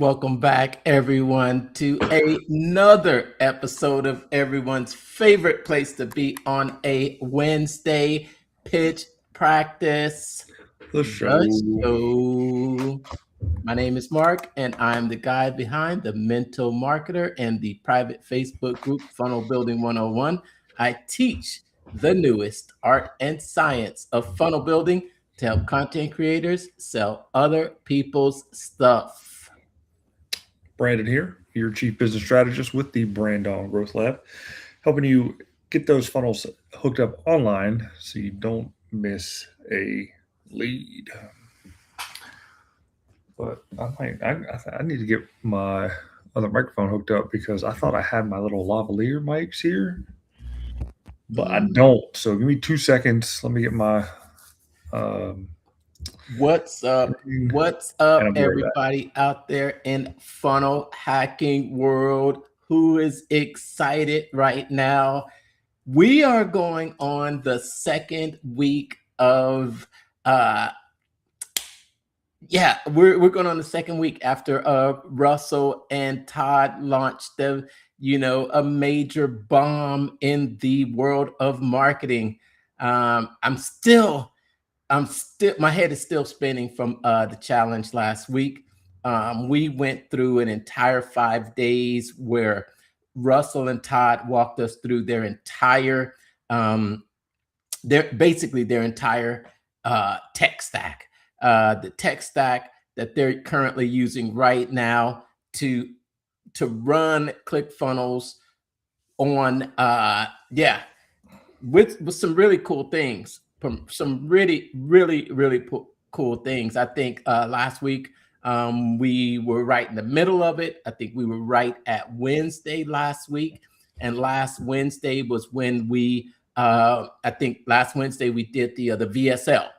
welcome back, everyone, to another episode of everyone's favorite place to be on a Wednesday, pitch practice. The show. The show. My name is Mark, and I'm the guy behind the Mental Marketer and the private Facebook group Funnel Building 101. I teach the newest art and science of funnel building to help content creators sell other people's stuff. Brandon here, your Chief Business Strategist with the Brand On Growth Lab, helping you get those funnels hooked up online so you don't miss a lead. But I need to get my other microphone hooked up because I thought I had my little lavalier mics here, but I don't. So give me 2 seconds. Let me get my. What's up? What's up, And I'll be right back. everybody out there in funnel hacking world? Who is excited right now? We are going on the second week of we're going on the second week after Russell and Todd launched a major bomb in the world of marketing. I'm still my head is still spinning from the challenge last week. We went through an entire 5 days where Russell and Todd walked us through their entire tech stack, the tech stack that they're currently using right now to run ClickFunnels on with some really cool things. Some really cool things. I think last week we were right in the middle of it. I think we were right at Wednesday last week, and last Wednesday was when we last Wednesday we did the VSL,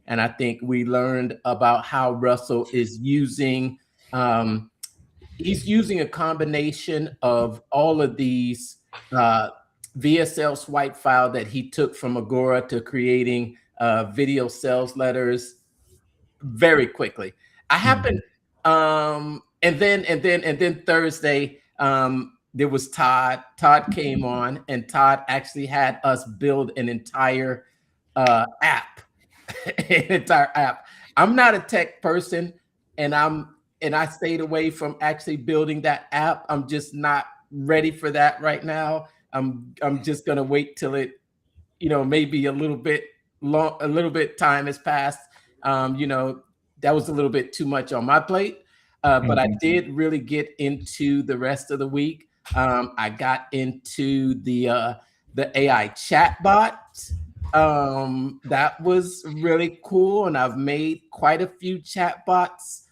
and I think we learned about how Russell is using he's using a combination of all of these VSL swipe file that he took from Agora to creating video sales letters very quickly. I happened, and then Thursday, there was Todd. Todd came on, and Todd actually had us build an entire app. An entire app. I'm not a tech person, and I stayed away from actually building that app. I'm just not ready for that right now. I'm just gonna wait till it, maybe a little bit time has passed. That was a little bit too much on my plate. But I did really get into the rest of the week. I got into the AI chatbot. That was really cool, and I've made quite a few chatbots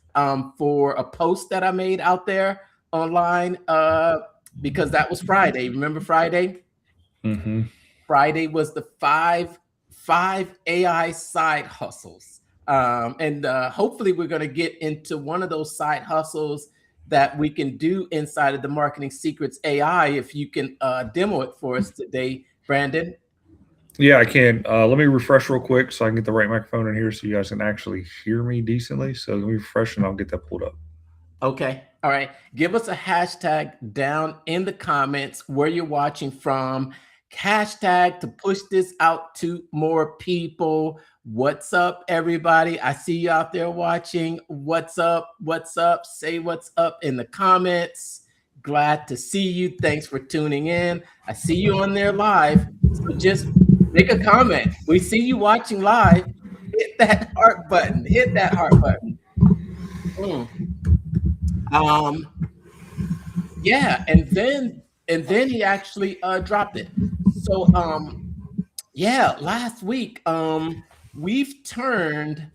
for a post that I made out there online. Because that was Friday. Remember Friday? Mm-hmm. Friday was the five AI side hustles. And hopefully we're going to get into one of those side hustles that we can do inside of the Marketing Secrets AI. If you can demo it for us today, Brandon. Yeah, I can. Let me refresh real quick so I can get the right microphone in here so you guys can actually hear me decently. So let me refresh and I'll get that pulled up. Okay. All right. Give us a hashtag down in the comments where you're watching from. Hashtag to push this out to more people. What's up, everybody? I see you out there watching. What's up? What's up? Say what's up in the comments. Glad to see you. Thanks for tuning in. I see you on there live. So just make a comment. We see you watching live. Hit that heart button. Hit that heart button. And then he actually dropped it. So last week we've turned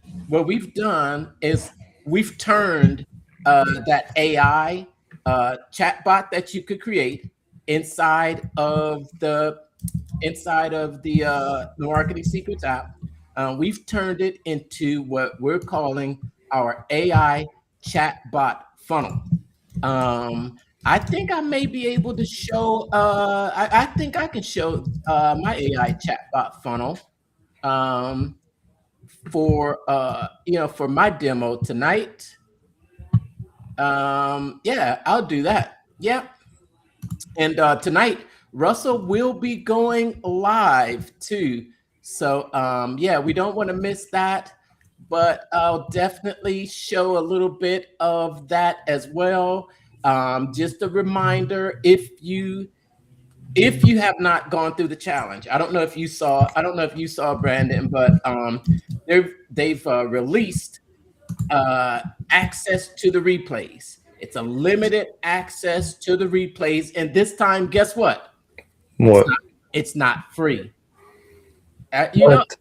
that AI chatbot that you could create inside of the Marketing Secrets app. We've turned it into what we're calling our AI chatbot funnel. I think I may be able to show. I think I can show my AI chatbot funnel for my demo tonight. Yeah, I'll do that. Yeah. And tonight, Russell will be going live too. So yeah, we don't want to miss that, but I'll definitely show a little bit of that as well. Just a reminder, if you have not gone through the challenge, I don't know if you saw Brandon, but they've released uh, access to the replays. It's a limited access to the replays, and this time, guess what? It's What? not. It's not free. You know, What?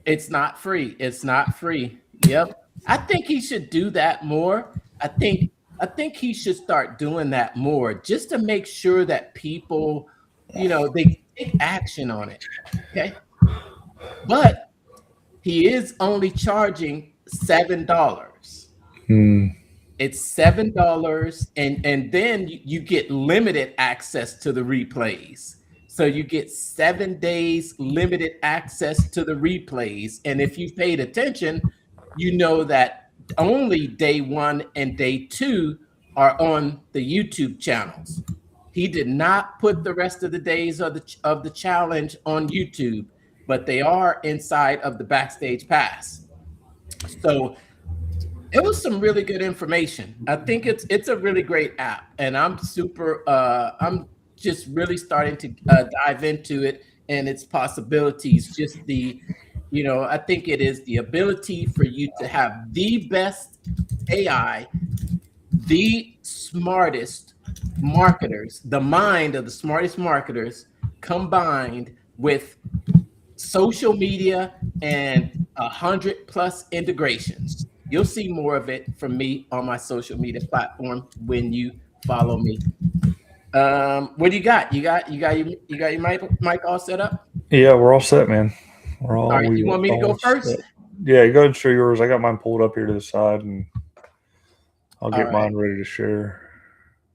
it's not free. It's not free. Yep. I think he should do that more. I think. I think he should start doing that more, just to make sure that people, they take action on it. Okay. But he is only charging $7. Hmm. It's $7, and then you get limited access to the replays. So you get 7 days limited access to the replays. And if you've paid attention, you know that only day one and day two are on the YouTube channels. He did not put the rest of the days of the challenge on YouTube, but they are inside of the Backstage Pass. So it was some really good information. I think it's a really great app, and I'm just really starting to dive into it and its possibilities. Just I think it is the ability for you to have the best AI, the smartest marketers, the mind of the smartest marketers combined with social media and 100+ integrations. You'll see more of it from me on my social media platform when you follow me. What do you got? You got your mic all set up? Yeah, we're all set, man. All right. We You want me to go all set. first? Yeah, you go ahead and share yours. I got mine pulled up here to the side, and I'll All get right. mine ready to share.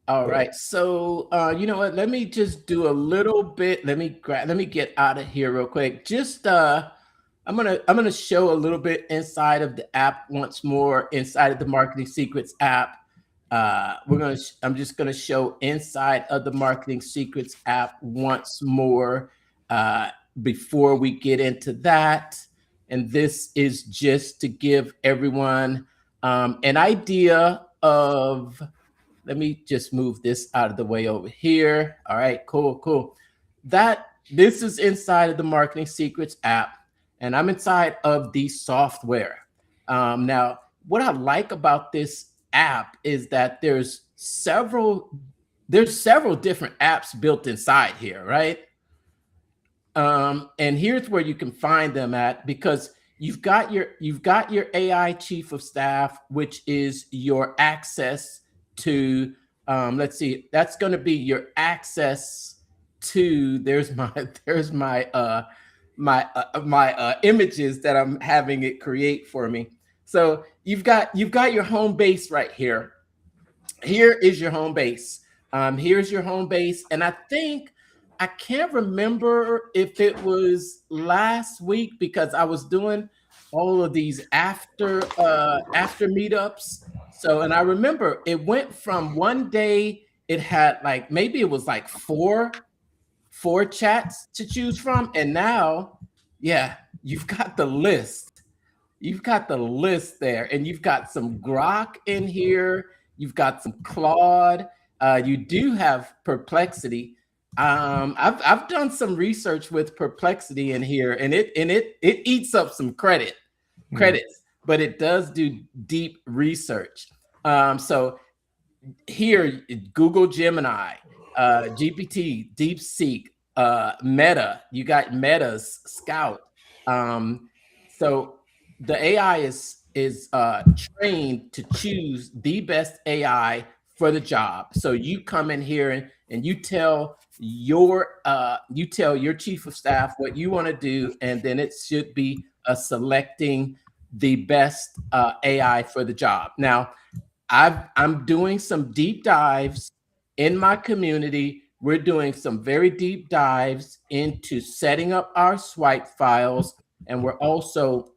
All But right. So you know what? Let me just do a little bit. Let me get out of here real quick. Just I'm gonna show a little bit inside of the app once more, inside of the Marketing Secrets app. I'm just gonna show inside of the Marketing Secrets app once more uh, before we get into that. And this is just to give everyone an idea of. Let me just move this out of the way over here. All right, cool, cool. This is inside of the Marketing Secrets app, and I'm inside of the software. Now, what I like about this app is that there's several different apps built inside here, right? And here's where you can find them at, because you've got your AI chief of staff, which is your access to let's see, that's going to be your access to there's my there's my images that I'm having it create for me. So you've got your home base right here. Here is your home base. Here's your home base, and I can't remember if it was last week, because I was doing all of these after meetups. So, and I remember it went from one day it had like maybe it was like four chats to choose from, and now, yeah, you've got the list. You've got the list there, and you've got some Grok in here. You've got some Claude. You do have Perplexity. I've done some research with Perplexity in here, and it eats up some credits, but it does do deep research. So here, Google Gemini, GPT, DeepSeek, Meta. You got Meta's Scout. So the AI is trained to choose the best AI for the job. So you come in here and you tell your chief of staff what you want to do, and then it should be selecting the best AI for the job. Now, I'm doing some deep dives in my community. We're doing some very deep dives into setting up our swipe files, and we're also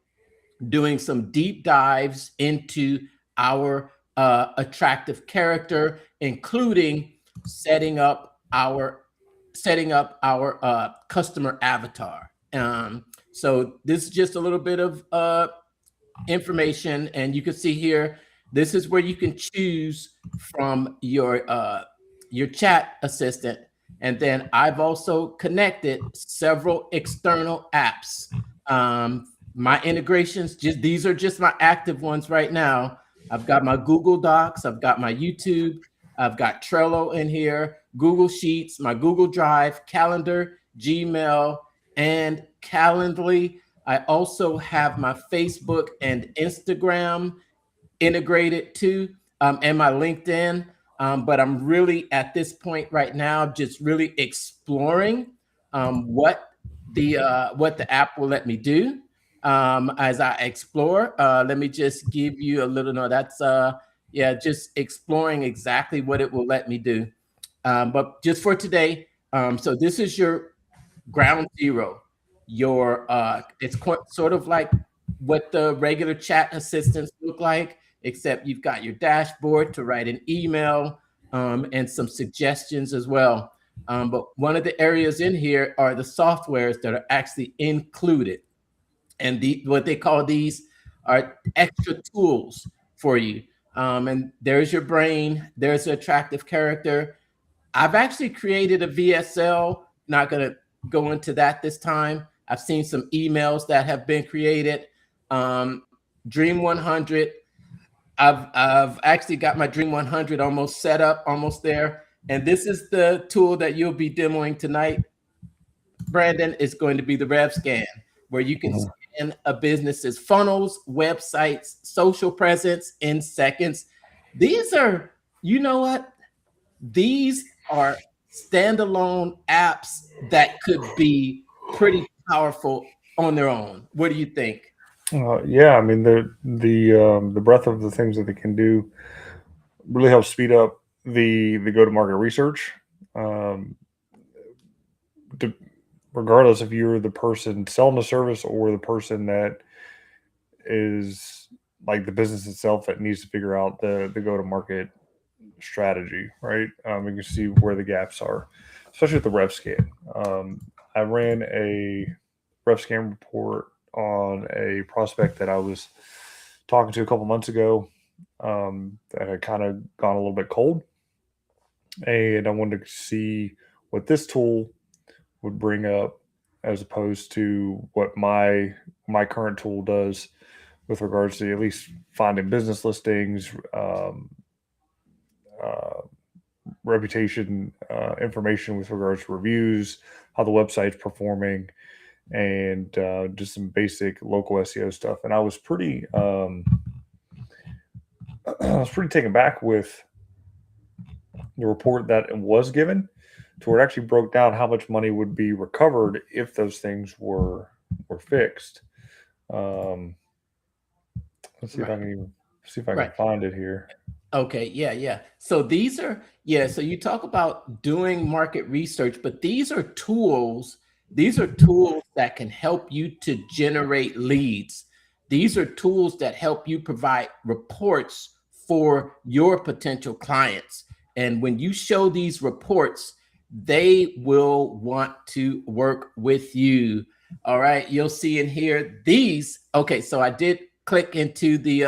doing some deep dives into our attractive character, including setting up our customer avatar. So this is just a little bit of information, and you can see here, this is where you can choose from your chat assistant. And then I've also connected several external apps. My integrations, these are just my active ones right now. I've got my Google Docs, I've got my YouTube, I've got Trello in here, Google Sheets, my Google Drive, Calendar, Gmail, and Calendly. I also have my Facebook and Instagram integrated too, and my LinkedIn. But I'm really at this point right now, just really exploring what the app will let me do. As I explore, let me just give you a little. No, that's just exploring exactly what it will let me do. But just for today, so this is your ground zero. Your it's sort of like what the regular chat assistants look like, except you've got your dashboard to write an email and some suggestions as well. But one of the areas in here are the softwares that are actually included. And what they call these are extra tools for you. And there's your brain, there's the attractive character. I've actually created a VSL, not going to go into that this time. I've seen some emails that have been created. Dream 100. I've actually got my Dream 100 almost set up, almost there. And this is the tool that you'll be demoing tonight, Brandon. Is going to be the Rev Scan, where you can scan a business's funnels, websites, social presence in seconds. These are, you know what? These are standalone apps that could be pretty powerful on their own. What do you think? Yeah, I mean the breadth of the things that they can do really helps speed up the go to market research. Um, Regardless if you're the person selling the service or the person that is like the business itself that needs to figure out the go to market strategy, right? You can see where the gaps are, especially with the rev scan. I ran a rev scan report on a prospect that I was talking to a couple months ago that had kind of gone a little bit cold, and I wanted to see what this tool would bring up as opposed to what my current tool does with regards to at least finding business listings, uh, reputation information with regards to reviews, how the website's performing, and just some basic local SEO stuff. And I was pretty taken back with the report that was given, to where it actually broke down how much money would be recovered if those things were fixed. Let's see if I can find it here. Okay, yeah. So these are, so you talk about doing market research, but these are tools. These are tools that can help you to generate leads. These are tools that help you provide reports for your potential clients. And when you show these reports, they will want to work with you. All right, you'll see in here these. Okay, so I did click into the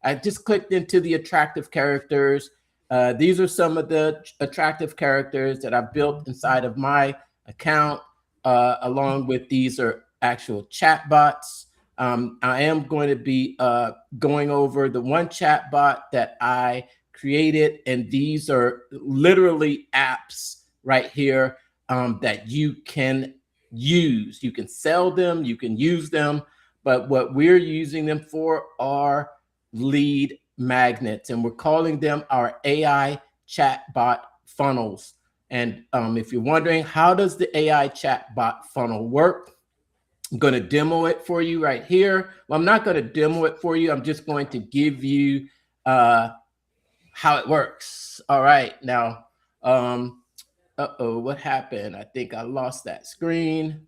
I just clicked into the attractive characters. These are some of the attractive characters that I built inside of my account, along with these are actual chat bots. I am going to be going over the one chat bot that I created, and these are literally apps right here that you can use. You can sell them, you can use them, but what we're using them for are lead magnets, and we're calling them our AI chatbot funnels. And if you're wondering, how does the AI chatbot funnel work? I'm going to demo it for you right here. Well, I'm not going to demo it for you. I'm just going to give you how it works. All right. Now, what happened? I think I lost that screen.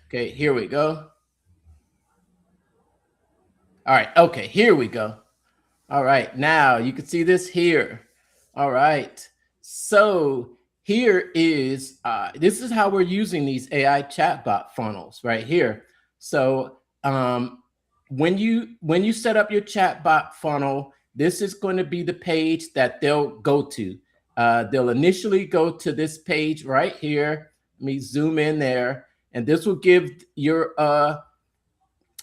Okay, here we go. All right. Okay, here we go. All right, now you can see this here. All right, so here is this is how we're using these AI chatbot funnels right here. So when you set up your chatbot funnel, this is going to be the page that they'll go to. They'll initially go to this page right here. Let me zoom in there, and this will give your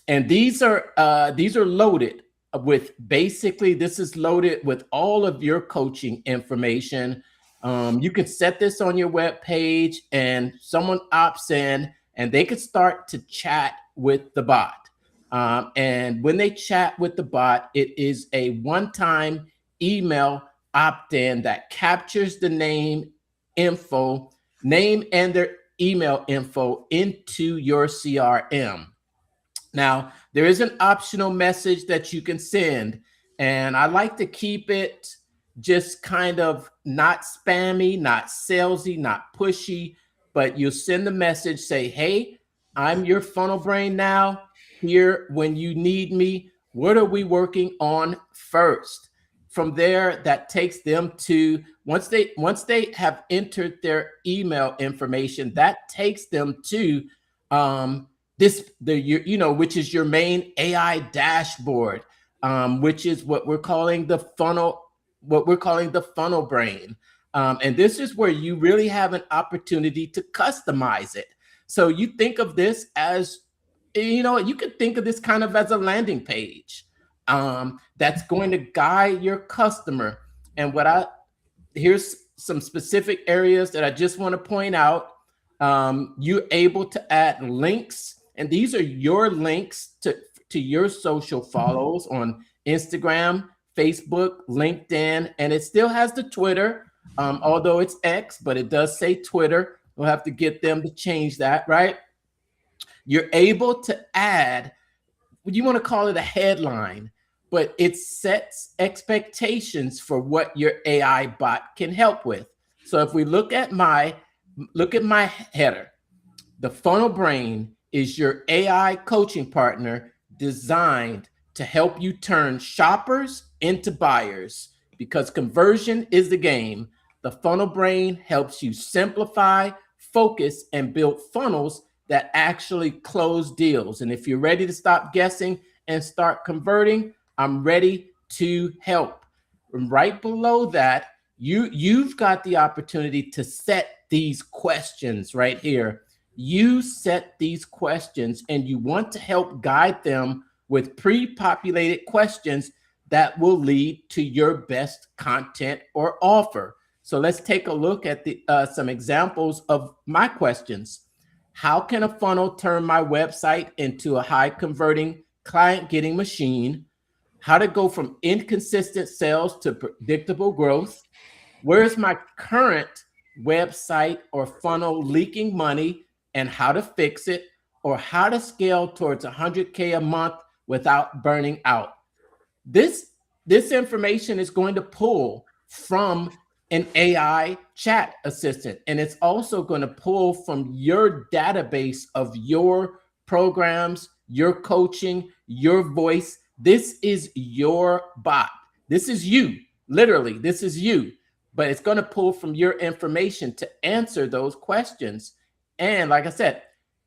and these are loaded with basically this is loaded with all of your coaching information. You can set this on your web page, and someone opts in, and they can start to chat with the bot. And when they chat with the bot, it is a one-time email opt-in that captures the name and their email info into your CRM. Now, there is an optional message that you can send, and I like to keep it just kind of not spammy, not salesy, not pushy, but you send the message, say, hey, I'm your funnel brain now, here when you need me. What are we working on first? From there, that takes them to once they have entered their email information, that takes them to which is your main AI dashboard, which is what we're calling the funnel brain. And this is where you really have an opportunity to customize it. So you think of this as, you could think of this kind of as a landing page that's going to guide your customer. And here's some specific areas that I just want to point out. You're able to add links, and these are your links to your social follows on Instagram, Facebook, LinkedIn, and it still has the Twitter, although it's X, but it does say Twitter. We'll have to get them to change that, right? You're able to add, you want to call it a headline, but it sets expectations for what your AI bot can help with. So if we look at my header, the funnel brain is your AI coaching partner designed to help you turn shoppers into buyers, because conversion is the game. The funnel brain helps you simplify, focus, and build funnels that actually close deals. And if you're ready to stop guessing and start converting, I'm ready to help. And right below that, you've got the opportunity to set these questions right here. You set these questions, and you want to help guide them with pre-populated questions that will lead to your best content or offer. So let's take a look at some examples of my questions. How can a funnel turn my website into a high converting client getting machine? How to go from inconsistent sales to predictable growth? Where's my current website or funnel leaking money and how to fix it? Or how to scale towards 100K a month without burning out? This information is going to pull from an AI chat assistant, and it's also going to pull from your database of your programs, your coaching, your voice. This is your bot. This is you. Literally, this is you. But it's going to pull from your information to answer those questions. And like I said,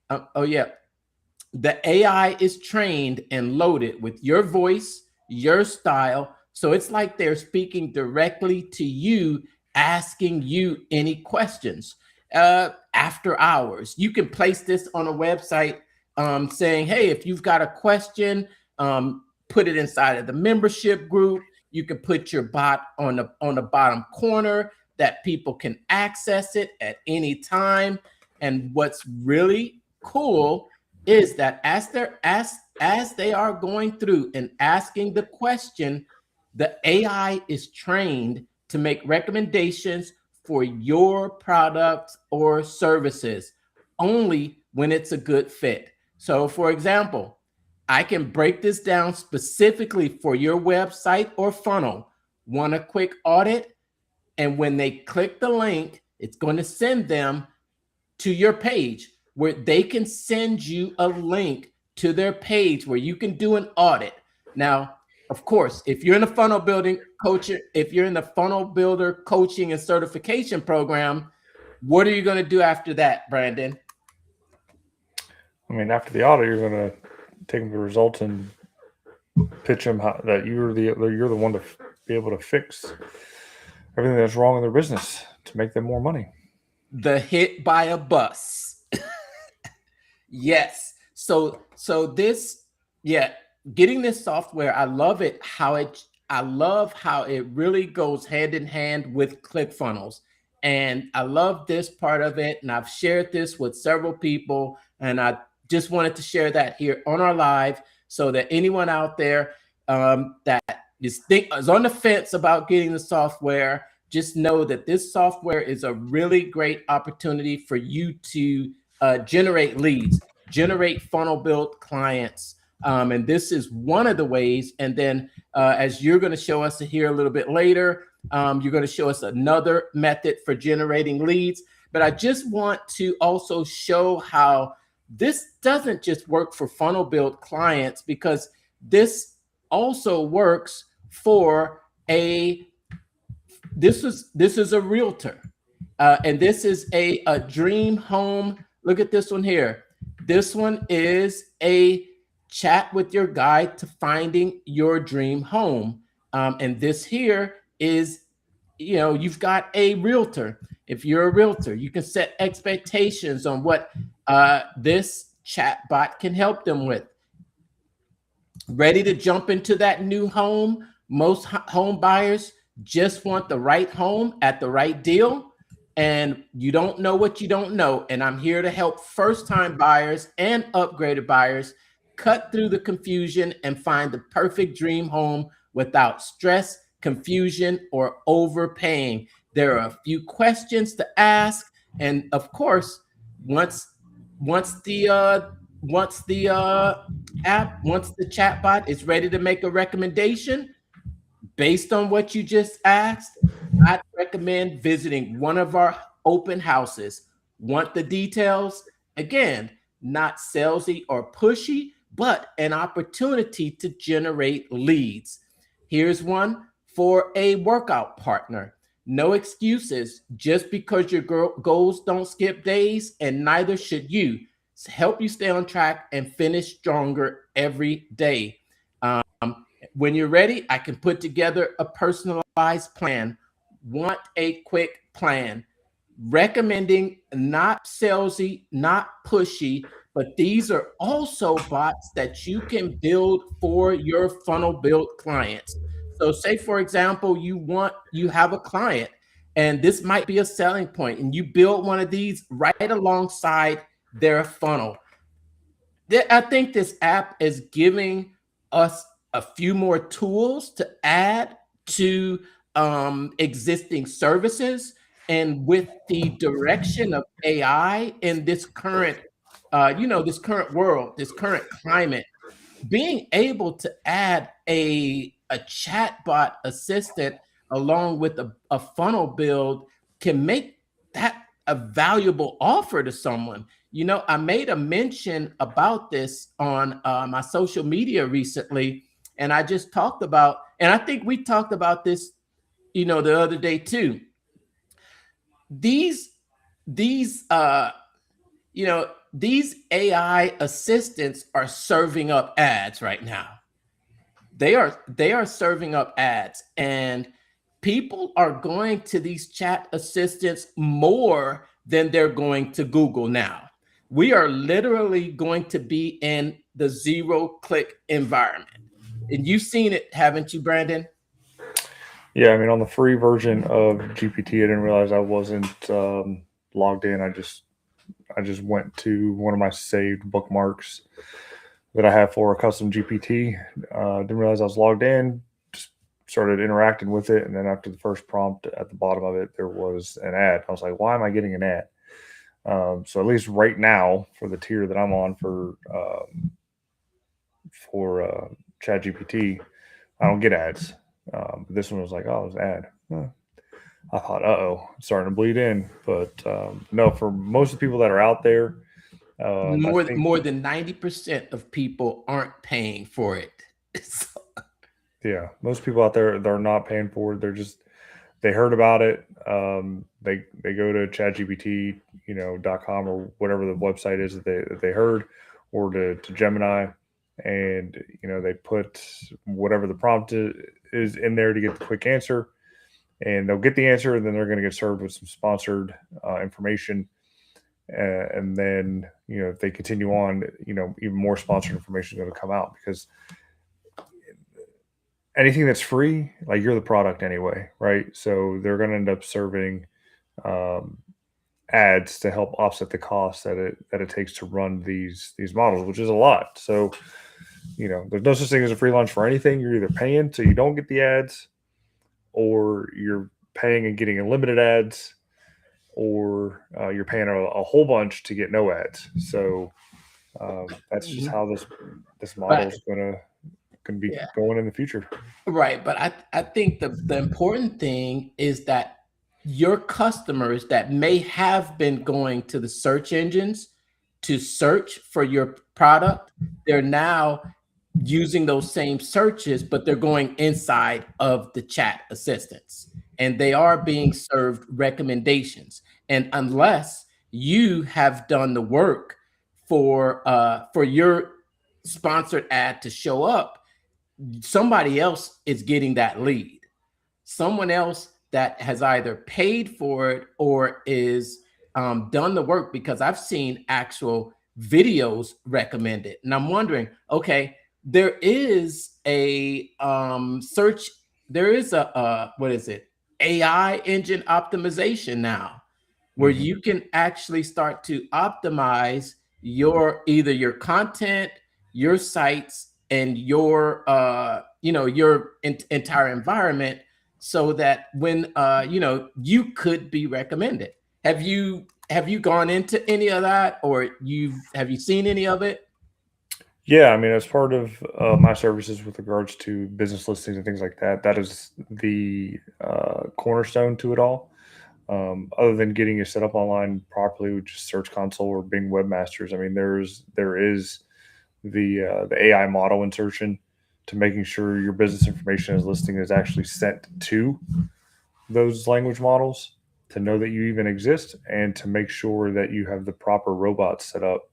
the AI is trained and loaded with your voice, your style. So it's like they're speaking directly to you, asking you any questions. After hours, you can place this on a website saying, hey, if you've got a question, put it inside of the membership group. You can put your bot on the bottom corner that people can access it at any time. And what's really cool is that as they are going through and asking the question, the AI is trained to make recommendations for your products or services only when it's a good fit. So for example, I can break this down specifically for your website or funnel. Want a quick audit? And when they click the link, it's going to send them to your page where they can send you a link to their page where you can do an audit. Now, of course, if you're in the funnel building coaching, if you're in the funnel builder coaching and certification program, what are you going to do after that, Brandon? I mean, after the audit, you're going to take them the results and pitch them that you're the one to be able to fix everything that's wrong in their business to make them more money. The hit by a bus. Yes. So this, yeah, getting this software, I love it. I love how it really goes hand in hand with ClickFunnels. And I love this part of it. And I've shared this with several people. And I just wanted to share that here on our live so that anyone out there that is on the fence about getting the software, just know that this software is a really great opportunity for you to generate leads, generate funnel build clients. And this is one of the ways. And then as you're going to show us here a little bit later, you're going to show us another method for generating leads. But I just want to also show how this doesn't just work for funnel build clients, because this also works for this is a realtor. And this is a dream home. Look at this one here. This one is a chat with your guide to finding your dream home. And this here is, you've got a realtor. If you're a realtor, you can set expectations on what this chat bot can help them with. Ready to jump into that new home? Most home buyers just want the right home at the right deal. And you don't know what you don't know. And I'm here to help first-time buyers and upgraded buyers cut through the confusion and find the perfect dream home without stress, confusion, or overpaying. There are a few questions to ask. And of course, once the chatbot is ready to make a recommendation based on what you just asked, I'd recommend visiting one of our open houses. Want the details? Again, not salesy or pushy, but an opportunity to generate leads. Here's one for a workout partner. No excuses. Just because your goals don't skip days, and neither should you. Help you stay on track and finish stronger every day. When you're ready, I can put together a personalized plan. Want a quick plan. Recommending not salesy, not pushy, but these are also bots that you can build for your funnel build clients. So say, for example, you have a client and this might be a selling point, and you build one of these right alongside their funnel. I think this app is giving us a few more tools to add to existing services. And with the direction of AI in this current, this current world, this current climate, being able to add a chatbot assistant along with a funnel build can make that a valuable offer to someone. I made a mention about this on my social media recently, and I just talked about, and I think we talked about this, the other day too. These AI assistants are serving up ads right now. They are serving up ads, and people are going to these chat assistants more than they're going to Google now. We are literally going to be in the zero-click environment. And you've seen it, haven't you, Brandon? Yeah, I mean, on the free version of GPT, I didn't realize I wasn't logged in. I just went to one of my saved bookmarks that I have for a custom GPT. Didn't realize I was logged in. Just started interacting with it, and then after the first prompt at the bottom of it, there was an ad. I was like, "Why am I getting an ad?" So at least right now, for the tier that I'm on for ChatGPT, I don't get ads. But this one was like, "Oh, it was an ad." I thought, it's starting to bleed in. But no, for most of the people that are out there, more than 90% of people aren't paying for it. Yeah, most people out there, they're not paying for it. They heard about it. They go to ChatGPT, .com or whatever the website is that they heard, or to Gemini, and they put whatever the prompt is in there to get the quick answer, and they'll get the answer, and then they're going to get served with some sponsored information, and then if they continue on, even more sponsored information is going to come out, because anything that's free, like, you're the product anyway, right? So they're going to end up serving um, ads to help offset the cost that it takes to run these models, which is a lot. So there's no such thing as a free lunch for anything. You're either paying so you don't get the ads, or you're paying and getting unlimited ads, or you're paying a whole bunch to get no ads. So that's just Mhm. how this model But is gonna be yeah, going in the future. right. But I think the important thing is that your customers that may have been going to the search engines to search for your product, they're now using those same searches, but they're going inside of the chat assistants and they are being served recommendations. And unless you have done the work for your sponsored ad to show up, somebody else is getting that lead. Someone else that has either paid for it or is done the work, because I've seen actual videos recommended. And I'm wondering, okay, there is a search, there is a what is it? AI engine optimization now, where Hmm. you can actually start to optimize your either your content, your sites, and your your entire environment, so that when you could be recommended. Have you gone into any of that, or have you seen any of it? Yeah, I mean, as part of my services with regards to business listings and things like that, that is the cornerstone to it all. Other than getting you set up online properly with just Search Console or Bing Webmasters, I mean, there is the AI model insertion to making sure your business information as listing is actually sent to those language models, to know that you even exist, and to make sure that you have the proper robots set up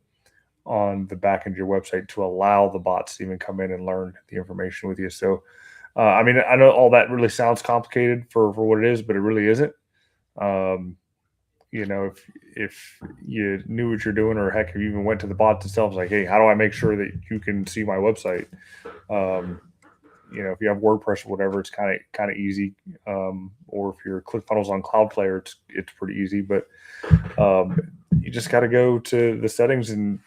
on the back end of your website to allow the bots to even come in and learn the information with you. So, I mean, I know all that really sounds complicated for what it is, but it really isn't. Um, if you knew what you're doing, or heck, if you even went to the bots themselves, like, hey, how do I make sure that you can see my website? Um, if you have WordPress or whatever, it's kind of easy. Or if you're ClickFunnels on Cloudflare, it's pretty easy. But um, you just got to go to the settings and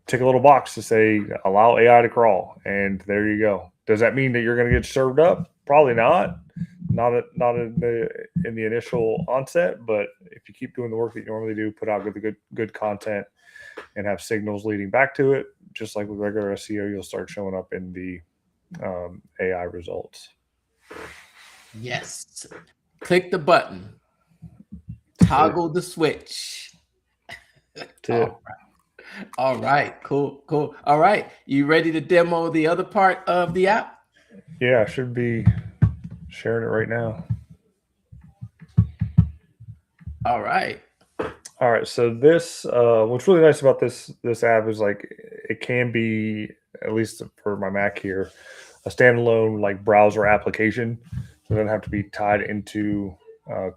tick a little box to say allow AI to crawl, and there you go. Does that mean that you're going to get served up? Probably not. Not in the initial onset, but if you keep doing the work that you normally do, put out good content, and have signals leading back to it, just like with regular SEO, you'll start showing up in the AI results. Yes. Click the button, That's it. toggle the switch. That's All it. All right, cool, cool. All right, you ready to demo the other part of the app? Yeah, I should be sharing it right now. All right. All right, so this what's really nice about this app is, like, it can be, at least for my Mac here, a standalone, like, browser application. So it doesn't have to be tied into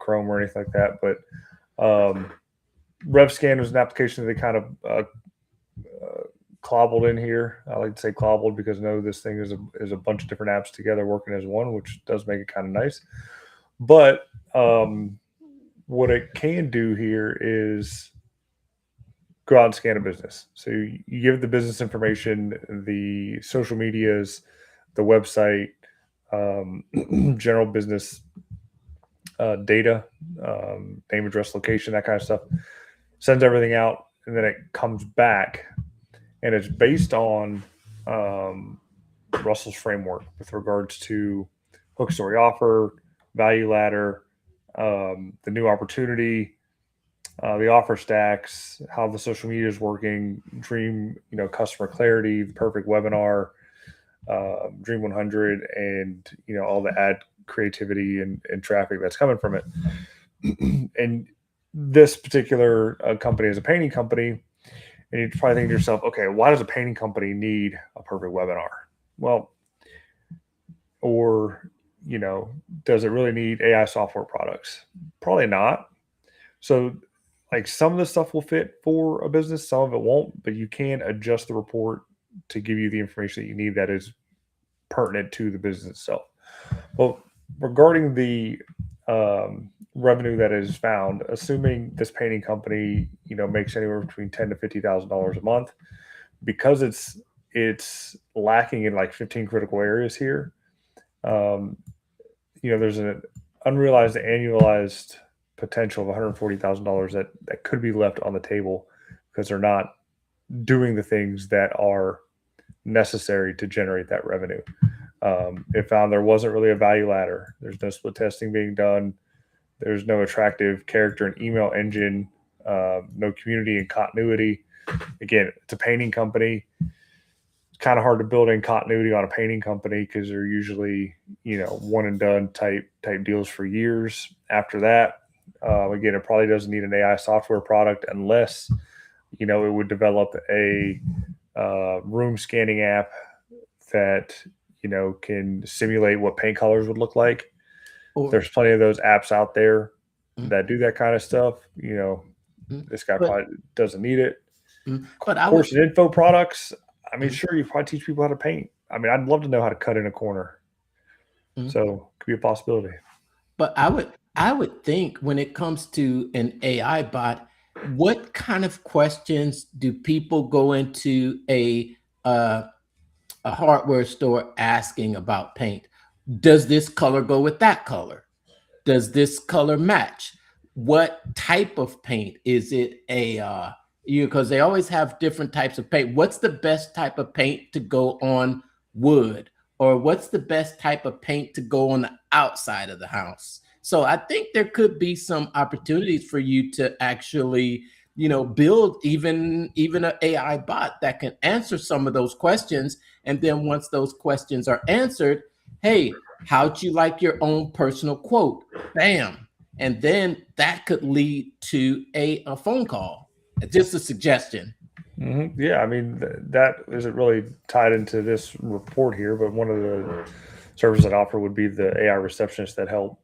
Chrome or anything like that. But RevScan was an application that they kind of clobbled in here. I like to say clobbled because I know this thing is a bunch of different apps together working as one, which does make it kind of nice. But what it can do here is go out and scan a business. So you give the business information, the social medias, the website, general business data, name, address, location, that kind of stuff. Sends everything out, and then it comes back, and it's based on Russell's framework with regards to hook, story, offer, value ladder, the new opportunity, the offer stacks, how the social media is working, dream, customer clarity, the perfect webinar, Dream 100 and all the ad creativity and traffic that's coming from it. And this particular company is a painting company, and you probably think to yourself, okay, why does a painting company need a perfect webinar? Well, or does it really need AI software products? Probably not. So like some of the stuff will fit for a business, some of it won't, but you can adjust the report to give you the information that you need that is pertinent to the business itself. Well, regarding the revenue that is found, assuming this painting company, makes anywhere between $10,000 to $50,000 a month, because it's lacking in like 15 critical areas here. There's an unrealized annualized potential of $140,000 that could be left on the table because they're not doing the things that are necessary to generate that revenue. It found there wasn't really a value ladder. There's no split testing being done. There's no attractive character and email engine, no community and continuity. Again, it's a painting company. It's kind of hard to build in continuity on a painting company because they're usually, one and done type deals for years. After that, again, it probably doesn't need an AI software product unless, it would develop a room scanning app that can simulate what paint colors would look like. There's plenty of those apps out there that do that kind of stuff. This guy probably doesn't need it. But course and info products, I mean, sure, you probably teach people how to paint. I mean, I'd love to know how to cut in a corner. So it could be a possibility. But I would think when it comes to an AI bot, what kind of questions do people go into a hardware store asking about paint? Does this color go with that color? Does this color match? What type of paint? Is it because they always have different types of paint. What's the best type of paint to go on wood? Or what's the best type of paint to go on the outside of the house? So I think there could be some opportunities for you to actually, build even an AI bot that can answer some of those questions. And then once those questions are answered, hey, how'd you like your own personal quote? Bam. And then that could lead to a phone call. Just a suggestion. Mm-hmm. Yeah, I mean, that isn't really tied into this report here, but one of the services that I offer would be the AI receptionist that help,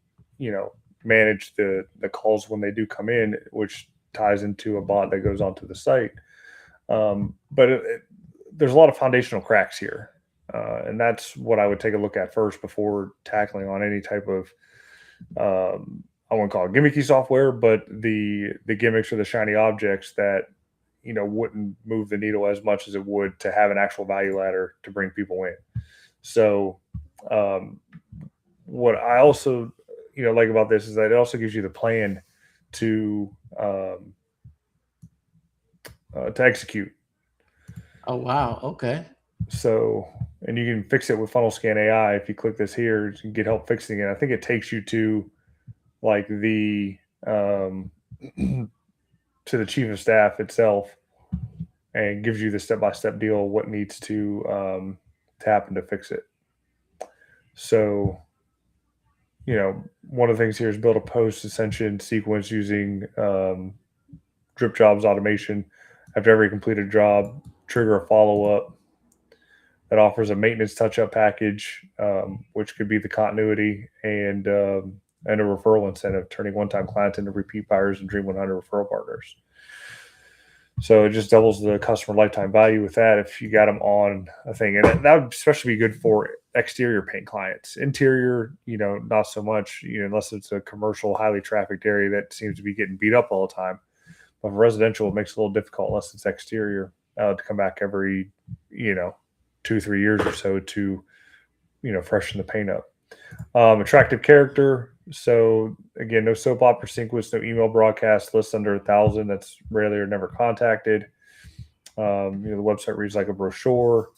manage the calls when they do come in, which ties into a bot that goes onto the site. But there's a lot of foundational cracks here. And that's what I would take a look at first before tackling on any type of, I won't call it gimmicky software, but the gimmicks or the shiny objects that, wouldn't move the needle as much as it would to have an actual value ladder to bring people in. So what I also, like about this is that it also gives you the plan to execute. Oh, wow. Okay. So, and you can fix it with Funnel Scan AI. If you click this here, you can get help fixing it. I think it takes you to like the to the chief of staff itself and gives you the step-by-step deal what needs to happen to fix it. So, one of the things here is build a post ascension sequence using drip jobs automation. After every completed job, trigger a follow-up that offers a maintenance touch-up package, which could be the continuity and a referral incentive, turning one-time clients into repeat buyers and Dream 100 referral partners. So it just doubles the customer lifetime value with that if you got them on a thing. And that would especially be good for exterior paint clients. Interior, not so much, unless it's a commercial, highly trafficked area that seems to be getting beat up all the time. But for residential, it makes it a little difficult unless it's exterior to come back every, 2-3 years or so to, freshen the paint up. Attractive character. So again, no soap opera sequence, no email broadcast, lists under 1,000. That's rarely or never contacted. The website reads like a brochure.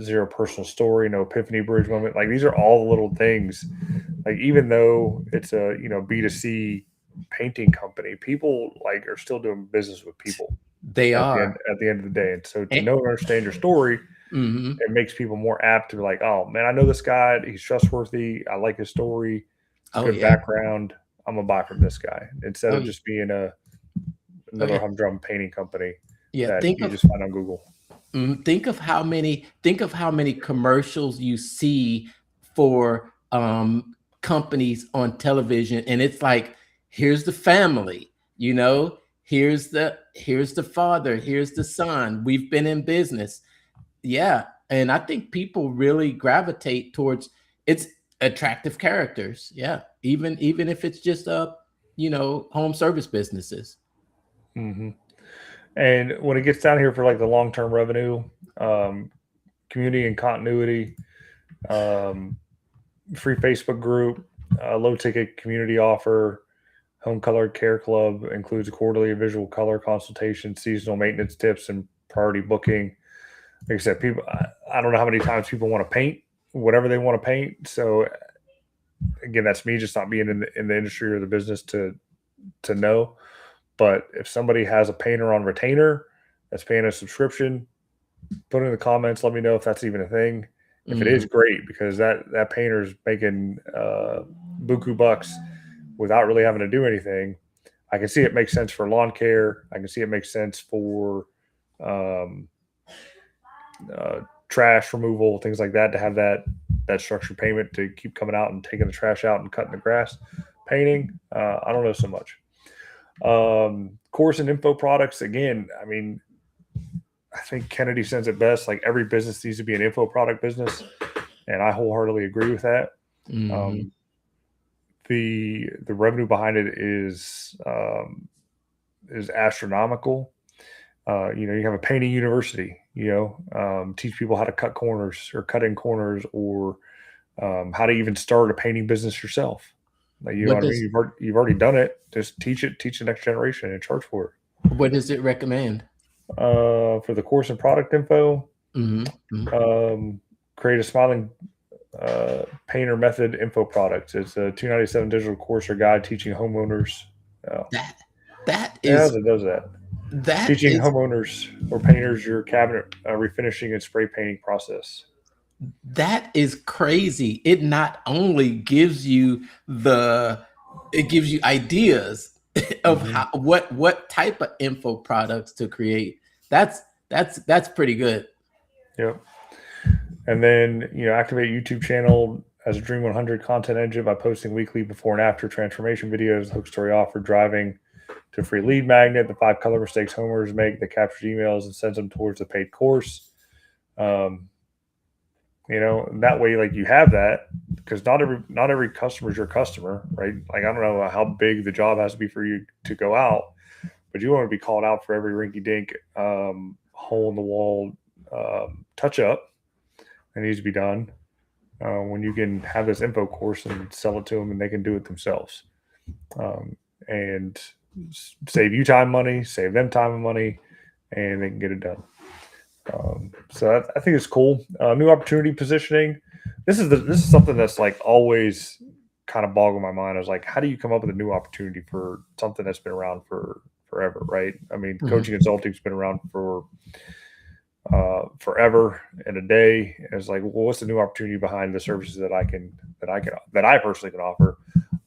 Zero personal story, no epiphany bridge moment. Like these are all the little things. Like even though it's a B2C painting company, people like are still doing business with people. They are at the end of the day. And so to know and understand your story Mm-hmm. it makes people more apt to be like, oh man, I know this guy. He's trustworthy. I like his story. It's Oh good yeah. background. I'm gonna buy from this guy instead Oh of yeah. just being Oh another yeah. humdrum painting company Yeah. that Think you of just find on Google. think of how many commercials you see for companies on television, and it's like, here's the family, here's the father, here's the son. We've been in business. Yeah, and I think people really gravitate towards it's attractive characters. Yeah, even if it's just home service businesses. Mm-hmm. And when it gets down here for like the long term revenue, um, community and continuity, um, free Facebook group, low ticket community offer, home color care club includes quarterly visual color consultation, seasonal maintenance tips, and priority booking. Like I said, people, I don't know how many times people want to paint whatever they want to paint. So again, that's me just not being in the industry or the business to know. But if somebody has a painter on retainer that's paying a subscription, put it in the comments. Let me know if that's even a thing. If it is, Mhm. great, because that painter's making buku bucks without really having to do anything. I can see it makes sense for lawn care. I can see it makes sense for um, trash removal, things like that, to have that structured payment to keep coming out and taking the trash out and cutting the grass. Painting, I don't know so much. Course and info products, again, I mean, I think Kennedy says it best. Like, every business needs to be an info product business, and I wholeheartedly agree with that. Mhm. The revenue behind it is astronomical. You have a painting university. Teach people how to cut corners or cut in corners, or how to even start a painting business yourself. Like, you know What what I mean? does You've already done it. Just teach it. Teach the next generation and charge for what does it recommend? it. For the course and product info, Mhm. Mhm. um, create a smiling painter method info product. It's a $297 digital course or guide teaching homeowners. Uh, That that yeah, is it does that. that Teaching is homeowners or painters your cabinet refinishing and spray painting process. that is crazy. It not only gives you it gives you ideas of Mm-hmm. what type of info products to create. That's pretty good. Yep. And then, activate YouTube channel as a Dream 100 content engine by posting weekly before and after transformation videos, hook story offer, driving to free lead magnet, the 5 color mistakes homers make that captures emails and sends them towards the paid course. Um, that way, like, you have that, because not every customer is your customer, right? Like, I don't know how big the job has to be for you to go out, but you want to be called out for every rinky dink hole in the wall touch up that needs to be done, when you can have this info course and sell it to them and they can do it themselves, and save you time, money, save them time and money, and they can get it done. So I think it's cool. New opportunity positioning. This is something that's like always kind of boggled my mind. I was like, how do you come up with a new opportunity for something that's been around for forever, right? I mean, Mhm. coaching consulting's been around for forever and a day. And it's like, well, what's the new opportunity behind the services that I personally can offer?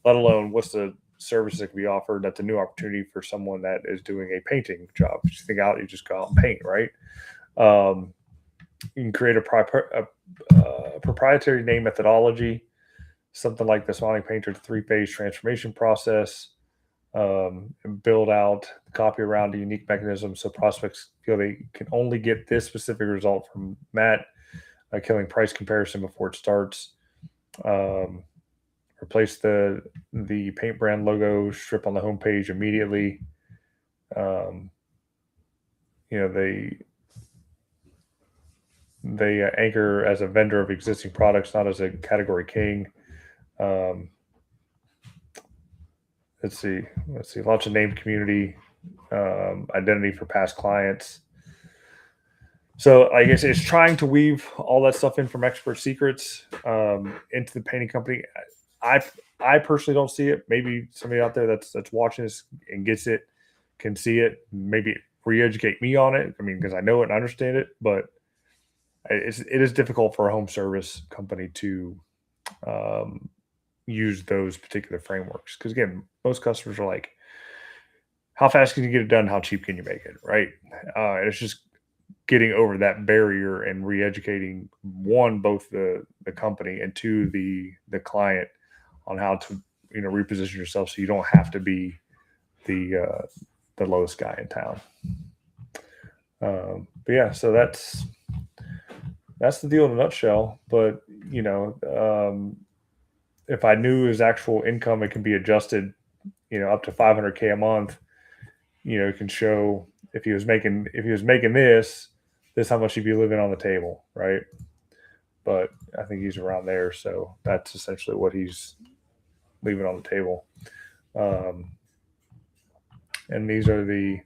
Let alone what's the services that can be offered that's a new opportunity for someone that is doing a painting job. You think out, you just go out and paint, right? You can create a proprietary name methodology, something like the Smiling Painter 3-phase transformation process, and build out the copy around a unique mechanism so prospects feel they can only get this specific result from Matt, killing price comparison before it starts. Um, Replace the paint brand logo strip on the homepage immediately. Um, they anchor as a vendor of existing products, not as a category king. Um, let's see. Launch a named community identity for past clients. So I guess it's trying to weave all that stuff in from expert secrets into the painting company. I personally don't see it. Maybe somebody out there that's watching this and gets it can see it. Maybe re-educate me on it. I mean, because I know it and understand it, but it is difficult for a home service company to use those particular frameworks because again, most customers are like, how fast can you get it done? How cheap can you make it? Right? And it's just getting over that barrier and re-educating one, both the company, and two, the client on how to reposition yourself so you don't have to be the lowest guy in town. But yeah, so that's the deal in a nutshell. But if I knew his actual income, it can be adjusted, up to 500K a month. It can show if he was making this how much he'd be living on the table, right? But I think he's around there, so that's essentially what he's leaving on the table. And these are the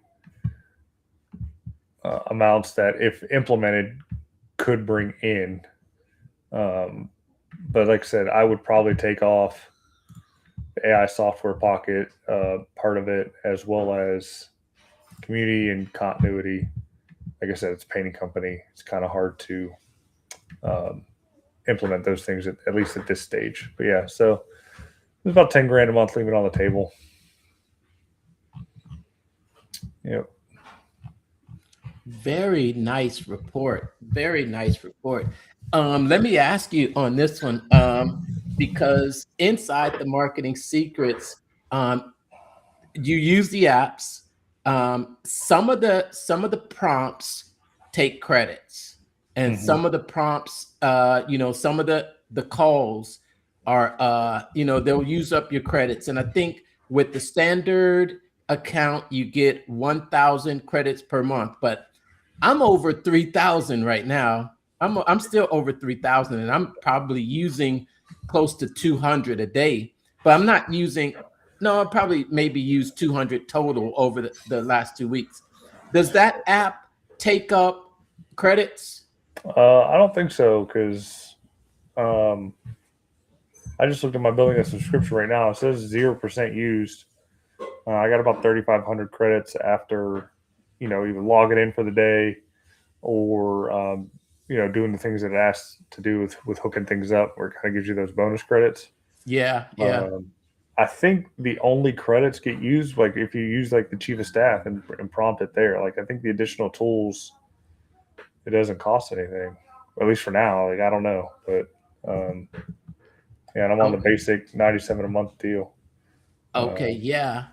amounts that, if implemented, could bring in. But like I said, I would probably take off the AI software pocket part of it, as well as community and continuity. Like I said, it's a painting company. It's kind of hard to implement those things at least at this stage. But yeah, so it's about 10 grand a month, leaving on the table. Yep. Very nice report. Very nice report. Let me ask you on this one, because inside the marketing secrets, you use the apps. Some of the prompts take credits, and some of the prompts, some of the calls are, they'll use up your credits. And I think with the standard account, you get 1,000 credits per month, but I'm over 3,000 right now. I'm still over 3,000, and I'm probably using close to 200 a day. But I'm not using. No, I probably maybe used 200 total over the last 2 weeks. Does that app take up credits? I don't think so, because I just looked at my billing and subscription right now. It says 0% used. I got about 3,500 credits after, either logging in for the day or, doing the things that it asks to do with hooking things up, where it kind of gives you those bonus credits. Yeah. I think the only credits get used, like if you use like the chief of staff and prompt it there. Like I think the additional tools, it doesn't cost anything, at least for now. Like I don't know, but yeah, and I'm on the basic 97 a month deal. Okay. Yeah.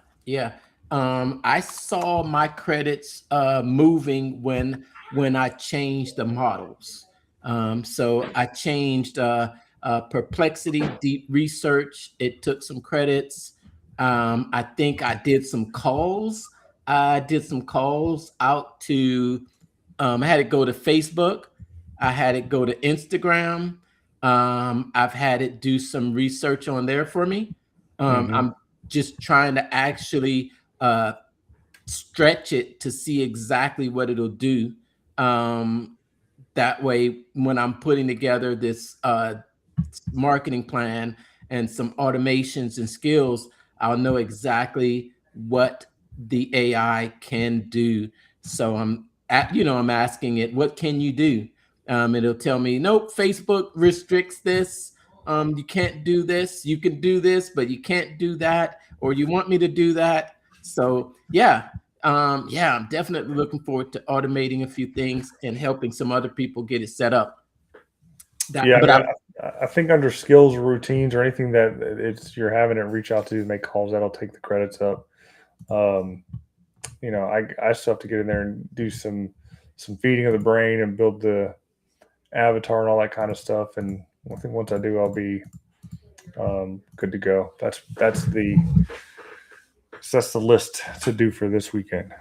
I saw my credits moving when I changed the models. So I changed Perplexity Deep Research. It took some credits. I think I did some calls. I did some calls out to. I had it go to Facebook. I had it go to Instagram. I've had it do some research on there for me. I'm just trying to actually stretch it to see exactly what it'll do. That way, when I'm putting together this marketing plan and some automations and skills, I'll know exactly what the AI can do. So I'm asking it, what can you do? It'll tell me, nope, Facebook restricts this. You can't do this. You can do this, but you can't do that. Or you want me to do that. So yeah, I'm definitely looking forward to automating a few things and helping some other people get it set up. I think under skills or routines or anything that you're having it reach out to make calls, that'll take the credits up. I still have to get in there and do some feeding of the brain and build the avatar and all that kind of stuff. And I think once I do, I'll be good to go. That's the list to do for this weekend.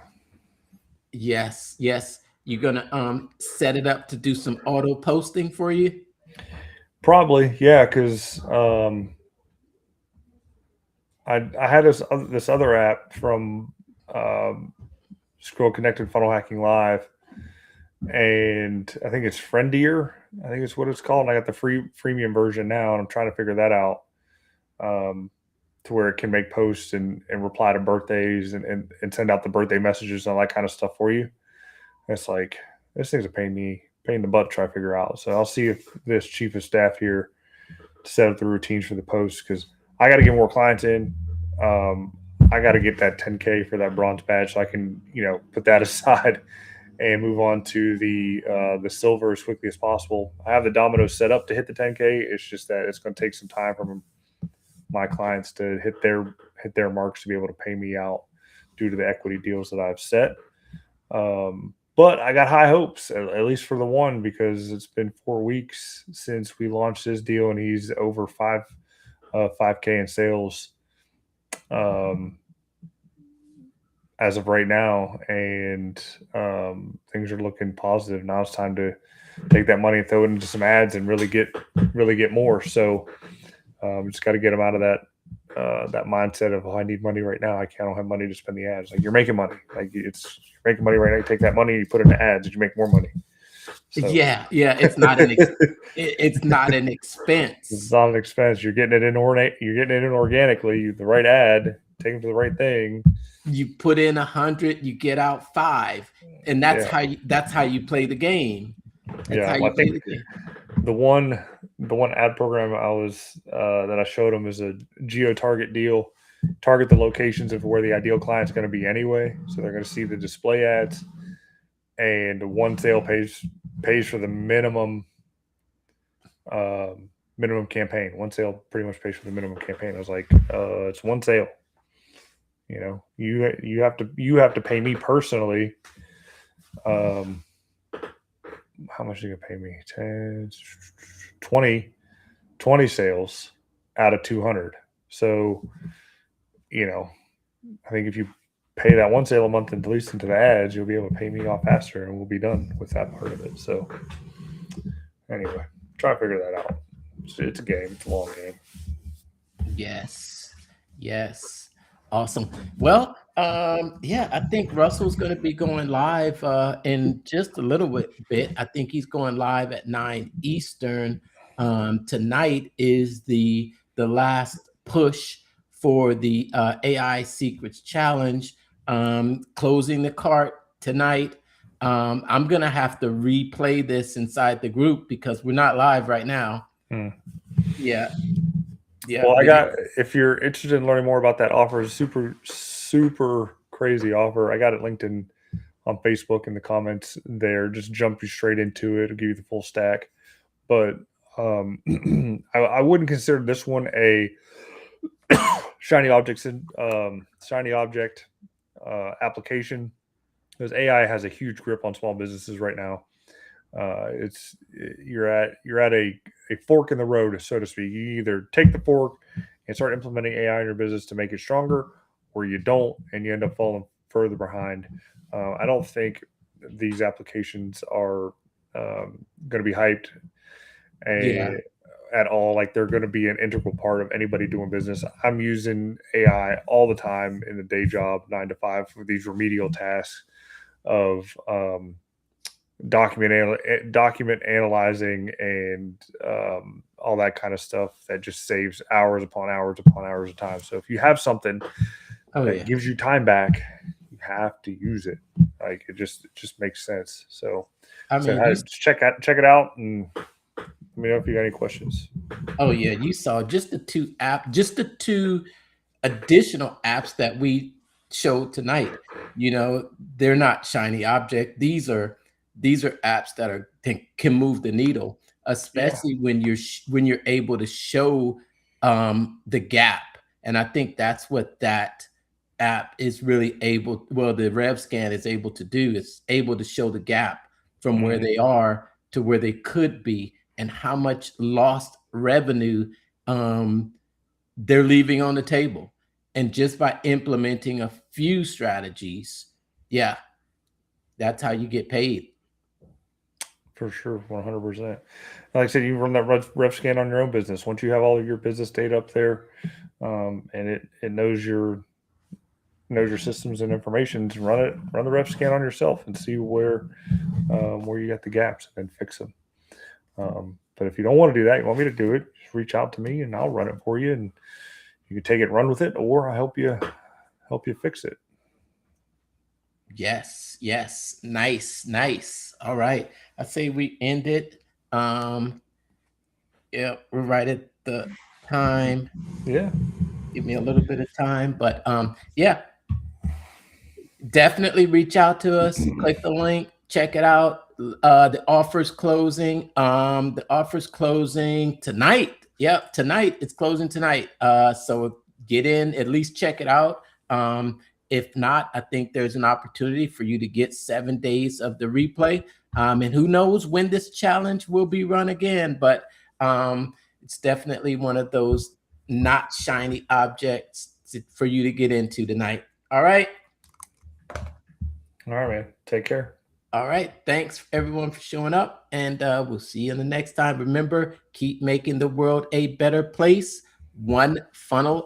Yes. You're gonna set it up to do some auto posting for you? Probably, yeah, because I had this other app from Scroll Connected Funnel Hacking Live, and I think it's Friendier. I think it's what it's called. And I got the freemium version now, and I'm trying to figure that out to where it can make posts and reply to birthdays and send out the birthday messages and all that kind of stuff for you. And it's like, this thing's a pain pain in the butt to try to figure out. So I'll see if this chief of staff here to set up the routines for the posts, because I got to get more clients in. I got to get that 10K for that bronze badge so I can, put that aside and move on to the silver as quickly as possible. I have the dominoes set up to hit the 10K. It's just that it's going to take some time from my clients to hit their marks to be able to pay me out due to the equity deals that I've set. But I got high hopes, at least for the one, because it's been 4 weeks since we launched this deal, and he's over 5K in sales as of right now, and things are looking positive. Now it's time to take that money and throw it into some ads and really get more. So just got to get them out of that mindset of, I need money right now. I don't have money to spend the ads. Like, you're making money. Like, you're making money right now. You take that money and you put it into ads, and you make more money. So. Yeah. It's not it's not an expense. It's not an expense. You're getting it in organically. The right ad, taking to the right thing. You put in 100, you get out 5, and that's how you play the game. The one ad program that I showed them is a geo target deal. Target the locations of where the ideal client's going to be anyway, so they're going to see the display ads, and one sale pays for the minimum campaign. One sale pretty much pays for the minimum campaign. I was like, it's one sale. You have to pay me personally. How much are you gonna pay me? 10, 20 sales out of 200. So, I think if you pay that one sale a month and release into the ads, you'll be able to pay me off faster, and we'll be done with that part of it. So anyway, try to figure that out. It's a game. It's a long game. Yes. Awesome. Well, I think Russell's going to be going live in just a little bit. I think he's going live at 9 Eastern. Tonight is the last push for the AI Secrets Challenge. Closing the cart tonight. I'm going to have to replay this inside the group because we're not live right now. Yeah. Well, if you're interested in learning more about that offer, it's super, super crazy offer. I got it linked on Facebook in the comments there. Just jump you straight into it. It'll give you the full stack. But I wouldn't consider this one a shiny object application, because AI has a huge grip on small businesses right now. You're at a fork in the road, so to speak. You either take the fork and start implementing AI in your business to make it stronger, or you don't, and you end up falling further behind. I don't think these applications are going to be hyped at all. Like, they're going to be an integral part of anybody doing business. I'm using AI all the time in the day job, 9 to 5, for these remedial tasks of document analyzing and all that kind of stuff that just saves hours upon hours of time. So if you have something that gives you time back, you have to use it. Like, it just makes sense. So just check it out, and let me know if you got any questions. Oh yeah, you saw just the two additional apps that we showed tonight. They're not shiny object. These are apps that can move the needle, especially when you're able to show the gap. And I think that's what that app is really able. Well, the RevScan is able to do. It's able to show the gap from where they are to where they could be, and how much lost revenue they're leaving on the table. And just by implementing a few strategies, that's how you get paid. For sure, 100%. Like I said, you run that RevScan on your own business. Once you have all of your business data up there, and it knows your systems and information, to run the RevScan on yourself and see where you got the gaps and fix them. But if you don't want to do that, you want me to do it, just reach out to me and I'll run it for you, and you can take it and run with it, or I'll help you fix it. Yes, yes. Nice, nice. All right. I say we end it. Yeah, we're right at the time. Yeah. Give me a little bit of time, but yeah, definitely reach out to us. Click the link, check it out. The offer's closing. The offer's closing tonight. Yep, tonight. It's closing tonight. So get in, at least check it out. If not, I think there's an opportunity for you to get 7 days of the replay. And who knows when this challenge will be run again, but it's definitely one of those not shiny objects for you to get into tonight. All right. All right, man. Take care. All right. Thanks everyone for showing up, and we'll see you in the next time. Remember, keep making the world a better place, one funnel